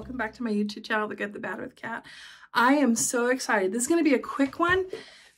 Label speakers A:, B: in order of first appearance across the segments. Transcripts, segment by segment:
A: welcome back to my YouTube channel, The Good, the Bad with Kat. I am so excited. This is going to be a quick one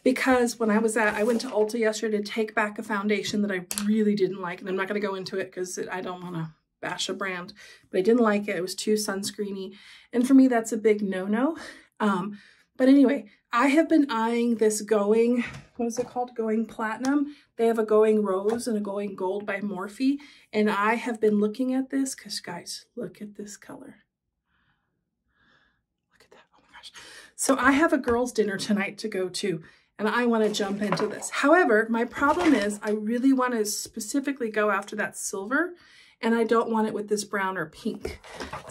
A: because when I went to Ulta yesterday to take back a foundation that I really didn't like, and I'm not going to go into it because I don't want to bash a brand, but I didn't like it. It was too sunscreeny, and for me that's a big no-no. But anyway, I have been eyeing this Going, what is it called? Going Platinum. They have a Going Rose and a Going Gold by Morphe. And I have been looking at this because, guys, look at this color. Look at that. Oh my gosh. So I have a girls' dinner tonight to go to, and I want to jump into this. However, my problem is I really want to specifically go after that silver, and I don't want it with this brown or pink.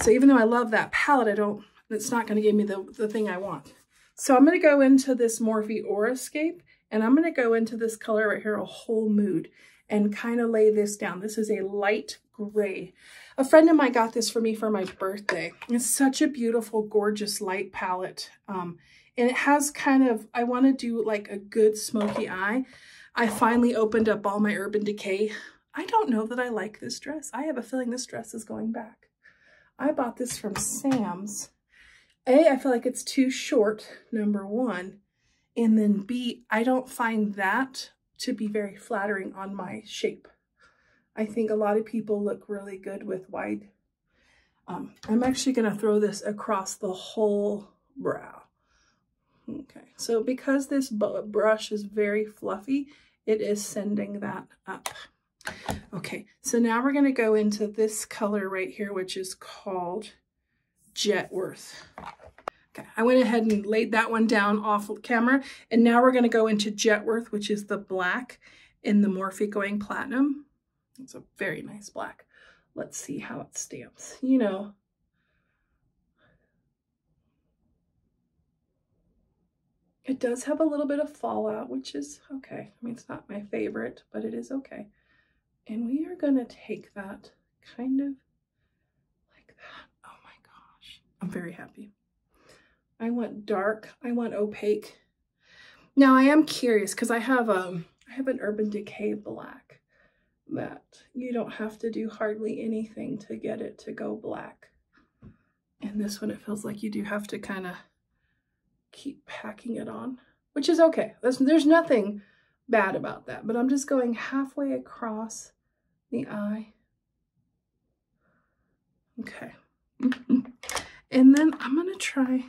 A: So even though I love that palette, it's not going to give me the thing I want. So I'm going to go into this Morphe Aurascape, and I'm going to go into this color right here, a Whole Mood, and kind of lay this down. This is a light gray. A friend of mine got this for me for my birthday. It's such a beautiful, gorgeous light palette. And it has kind of, I want to do like a good smoky eye. I finally opened up all my Urban Decay. I don't know that I like this dress. I have a feeling this dress is going back. I bought this from Sam's. A, I feel like it's too short, number one. And then B, I don't find that to be very flattering on my shape. I think a lot of people look really good with wide. I'm actually going to throw this across the whole brow. Okay, so because this brush is very fluffy, it is sending that up. Okay, so now we're going to go into this color right here, which is called Jetworth. Okay, I went ahead and laid that one down off camera, and now we're going to go into Jetworth, which is the black in the Morphe Going Platinum. It's a very nice black. Let's see how it stamps. You know, it does have a little bit of fallout, which is okay. I mean, it's not my favorite, but it is okay. And we are going to take that kind of like that. Oh my gosh. I'm very happy. I want dark. I want opaque. Now I am curious because I have an Urban Decay black that you don't have to do hardly anything to get it to go black. And this one, it feels like you do have to kind of keep packing it on, which is okay. There's nothing bad about that, but I'm just going halfway across the eye. Okay. And then I'm going to try,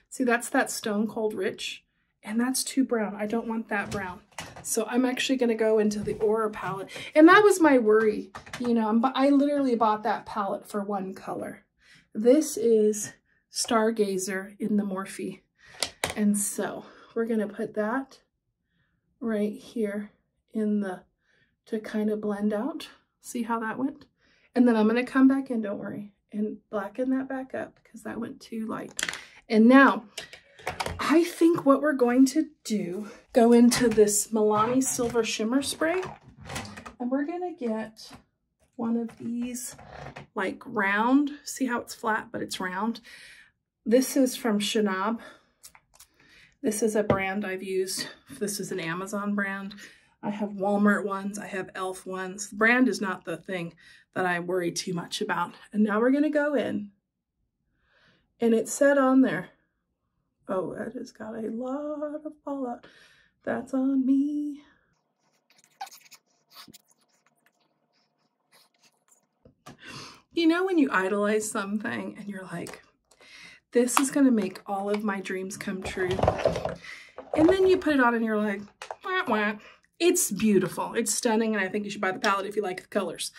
A: see, that's that Stone Cold Rich, and that's too brown. I don't want that brown. So I'm actually going to go into the Aura palette. And that was my worry. You know, I literally bought that palette for one color. This is Stargazer in the Morphe. And so we're going to put that right here in the, to kind of blend out. See how that went? And then I'm going to come back in, don't worry, and blacken that back up because that went too light. And now I think what we're going to do, go into this Milani Silver Shimmer Spray, and we're going to get one of these like round. See how it's flat, but it's round. This is from Chanab. This is a brand I've used. This is an Amazon brand. I have Walmart ones. I have Elf ones. The brand is not the thing that I worry too much about. And now we're going to go in. And it said on there, oh, that has got a lot of fallout. That's on me. You know when you idolize something and you're like, this is going to make all of my dreams come true. And then you put it on and you're like, wah, wah. It's beautiful. It's stunning. And I think you should buy the palette if you like the colors.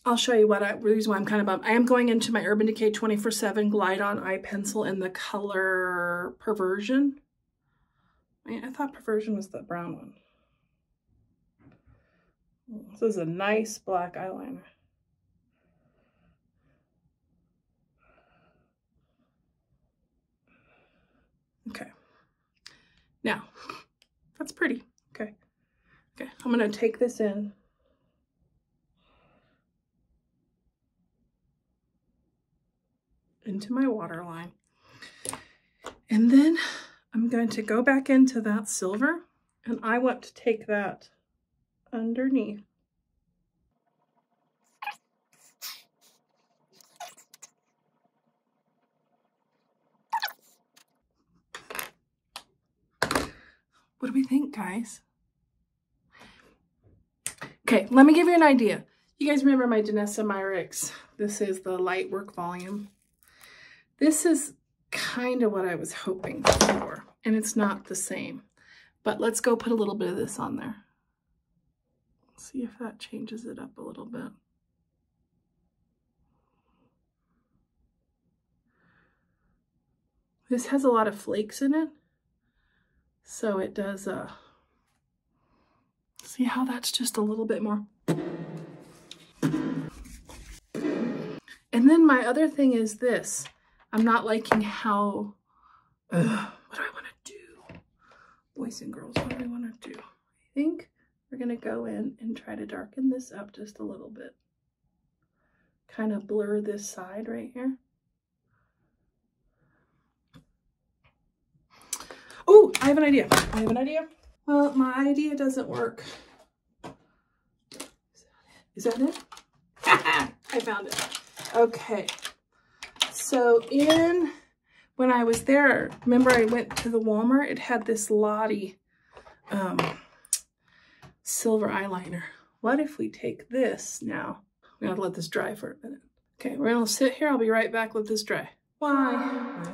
A: I'll show you the reason why I'm kind of bummed. I am going into my Urban Decay 24/7 Glide On Eye Pencil in the color Perversion. I thought Perversion was the brown one. This is a nice black eyeliner. Okay. Now, that's pretty. Okay. Okay, I'm going to take this in. Into my waterline. And then I'm going to go back into that silver, and I want to take that underneath. What do we think, guys? Okay, let me give you an idea. You guys remember my Danessa Myricks? This is the light work volume. This is kind of what I was hoping for, and it's not the same. But let's go put a little bit of this on there. See if that changes it up a little bit. This has a lot of flakes in it, so it does, see how that's just a little bit more. And then my other thing is this. I'm not liking how, what do I want to do? Boys and girls, what do I want to do? I think we're going to go in and try to darken this up just a little bit. Kind of blur this side right here. Oh, I have an idea. Well, my idea doesn't work. Is that it? I found it. Okay. So when I was there, remember I went to the Walmart, it had this Lottie silver eyeliner. What if we take this now? We're gonna let this dry for a minute. Okay, we're gonna sit here. I'll be right back. Let this dry. Why?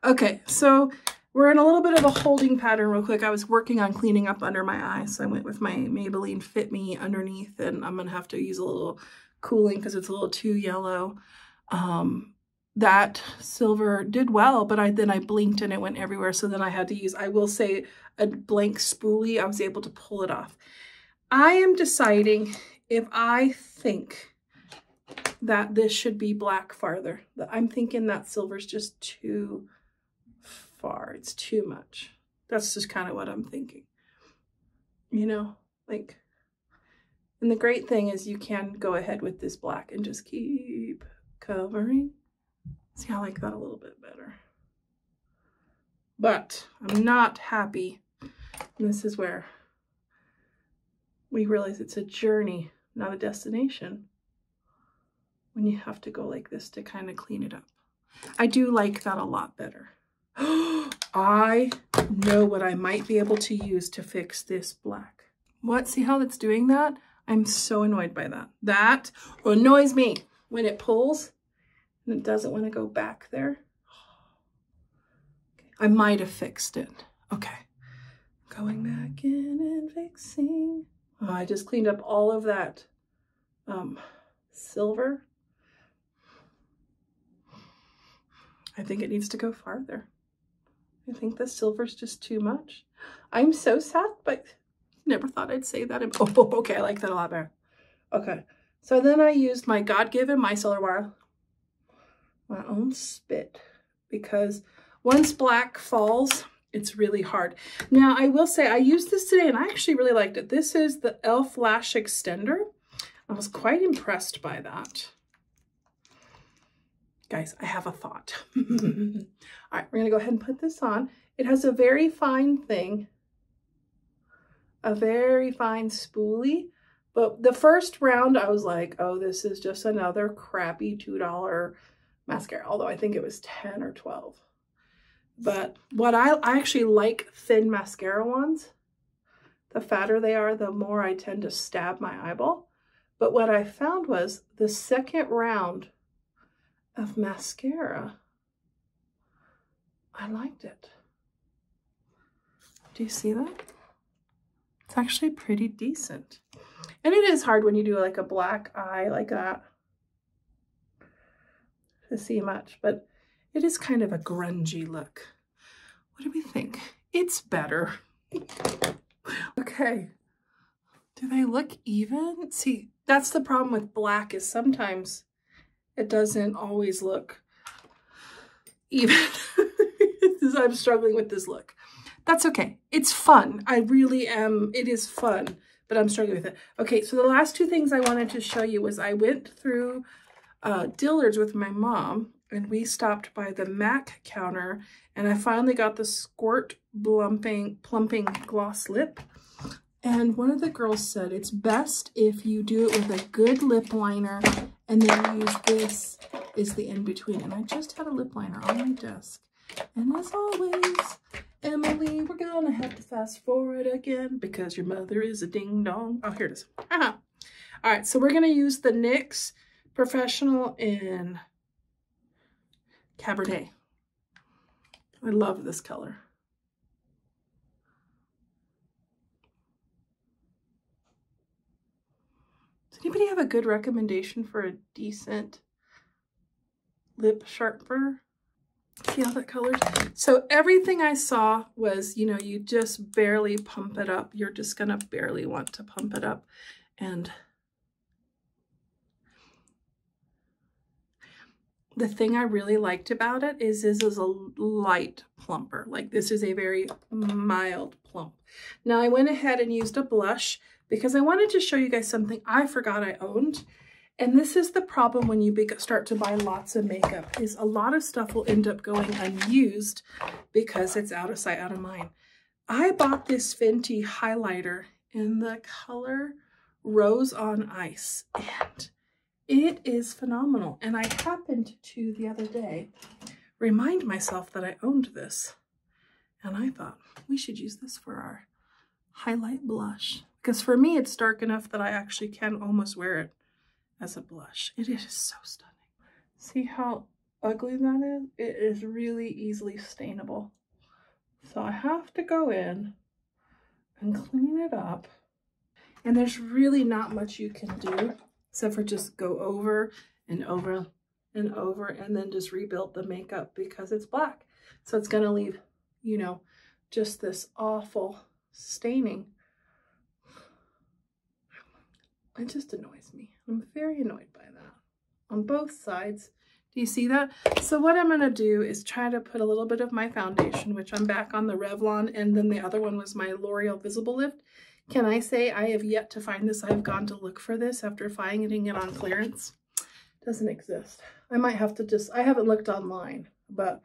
A: Okay, so we're in a little bit of a holding pattern real quick. I was working on cleaning up under my eyes, so I went with my Maybelline Fit Me underneath, and I'm gonna have to use a little cooling because it's a little too yellow. That silver did well, but then I blinked and it went everywhere, so then I had to use, I will say, a blank spoolie. I was able to pull it off. I am deciding if I think that this should be black farther. I'm thinking that silver's just too far. It's too much. That's just kind of what I'm thinking. You know, like, and the great thing is you can go ahead with this black and just keep covering. See, I like that a little bit better. But I'm not happy. And this is where we realize it's a journey, not a destination, when you have to go like this to kind of clean it up. I do like that a lot better. I know what I might be able to use to fix this black. What? See how that's doing that? I'm so annoyed by that. That annoys me when it pulls and it doesn't want to go back there. I might have fixed it. Okay. Going back in and fixing. Oh, I just cleaned up all of that silver. I think it needs to go farther. I think the silver's just too much. I'm so sad, but never thought I'd say that. Oh, okay, I like that a lot better. Okay, so then I used my God-given micellar water, my own spit, because once black falls, it's really hard. Now, I will say I used this today and I actually really liked it. This is the e.l.f. Lash Extender. I was quite impressed by that. Guys, I have a thought. All right, we're gonna go ahead and put this on. It has a very fine thing, a very fine spoolie. But the first round, I was like, oh, this is just another crappy $2 mascara. Although I think it was 10 or 12. But what I actually like thin mascara ones. The fatter they are, the more I tend to stab my eyeball. But what I found was the second round of mascara, I liked it. Do you see that? It's actually pretty decent. And it is hard when you do like a black eye like that to see much, but it is kind of a grungy look. What do we think? It's better. Okay. Do they look even? See, that's the problem with black, is sometimes it doesn't always look even. I'm struggling with this look. That's okay. It's fun. I really am. It is fun, but I'm struggling with it. Okay, so the last two things I wanted to show you was I went through Dillard's with my mom, and we stopped by the MAC counter, and I finally got the Squirt Plumping Gloss Lip. And one of the girls said it's best if you do it with a good lip liner and then use this is the in-between. And I just had a lip liner on my desk. And as always, Emily, we're gonna have to fast forward again because your mother is a ding-dong. Oh, here it is. All right, so we're gonna use the NYX Professional in Cabernet. I love this color. Does anybody have a good recommendation for a decent lip sharpener? See how that colors? So everything I saw was, you know, you just barely pump it up. You're just gonna barely want to pump it up. And the thing I really liked about it is this is a light plumper. Like this is a very mild plump. Now I went ahead and used a blush because I wanted to show you guys something I forgot I owned. And this is the problem when you start to buy lots of makeup, is a lot of stuff will end up going unused because it's out of sight, out of mind. I bought this Fenty highlighter in the color Rose on Ice, and it is phenomenal. And I happened to, the other day, remind myself that I owned this. And I thought, we should use this for our highlight blush. Because for me, it's dark enough that I actually can almost wear it as a blush. It is so stunning. See how ugly that is? It is really easily stainable. So I have to go in and clean it up. And there's really not much you can do except for just go over and over and over and then just rebuild the makeup because it's black. So it's gonna leave, you know, just this awful staining. It just annoys me. I'm very annoyed by that on both sides. Do you see that? So what I'm going to do is try to put a little bit of my foundation, which I'm back on the Revlon, and then the other one was my L'Oreal Visible Lift. Can I say I have yet to find this? I've gone to look for this after finding it on clearance. Doesn't exist. I might have to just, I haven't looked online, but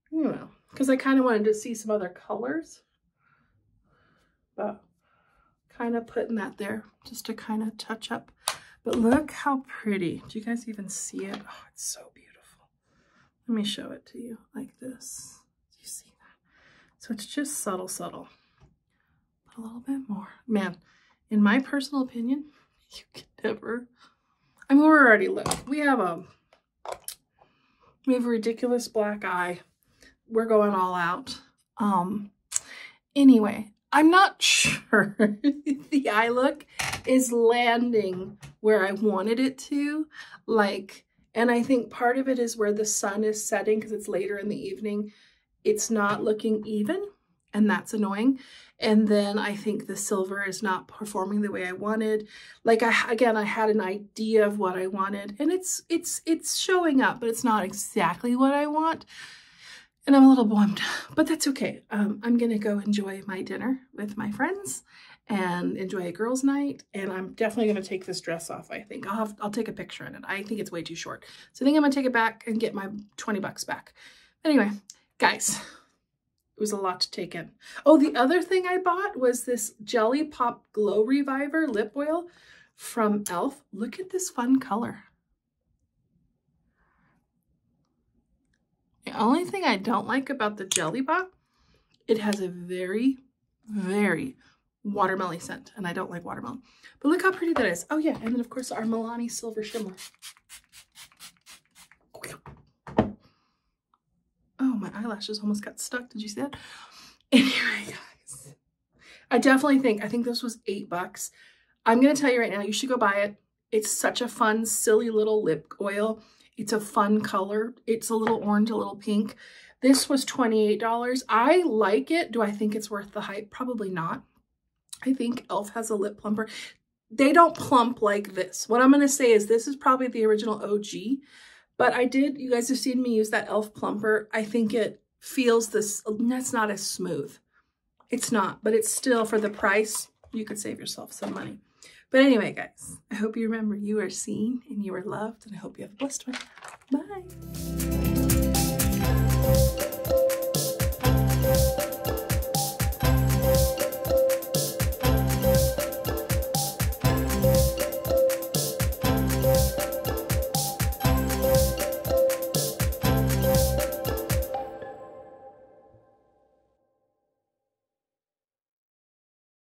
A: you know, because I kind of wanted to see some other colors, but kind of putting that there just to kind of touch up. But look how pretty. Do you guys even see it? Oh, it's so beautiful. Let me show it to you like this. Do you see that? So it's just subtle, subtle. But a little bit more. Man, in my personal opinion, you can never, I mean, we're already lit. We have a ridiculous black eye. We're going all out. Anyway, I'm not sure the eye look is landing where I wanted it to. Like, and I think part of it is where the sun is setting because it's later in the evening. It's not looking even, and that's annoying. And then I think the silver is not performing the way I wanted. Like, I had an idea of what I wanted, and it's showing up, but it's not exactly what I want. And I'm a little bummed, but that's okay. I'm gonna go enjoy my dinner with my friends and enjoy a girls' night. And I'm definitely gonna take this dress off. I think I'll take a picture in it. I think it's way too short. So I think I'm gonna take it back and get my 20 bucks back. Anyway, guys, it was a lot to take in. Oh, the other thing I bought was this Jelly Pop Glow Reviver lip oil from e.l.f. Look at this fun color. The only thing I don't like about the Jelly Pop, it has a very, very watermelon scent, and I don't like watermelon. But look how pretty that is. Oh yeah, and then of course our Milani Silver Shimmer. Oh, my eyelashes almost got stuck. Did you see that? Anyway, guys, I think this was $8. I'm gonna tell you right now, you should go buy it. It's such a fun, silly little lip oil. It's a fun color. It's a little orange, a little pink. This was $28. I like it. Do I think it's worth the hype? Probably not. I think e.l.f. has a lip plumper. They don't plump like this. What I'm going to say is this is probably the original OG, but you guys have seen me use that e.l.f. plumper. I think it feels this, that's not as smooth. It's not, but it's still, for the price, you could save yourself some money. But anyway, guys, I hope you remember you are seen and you are loved, and I hope you have a blessed one. Bye.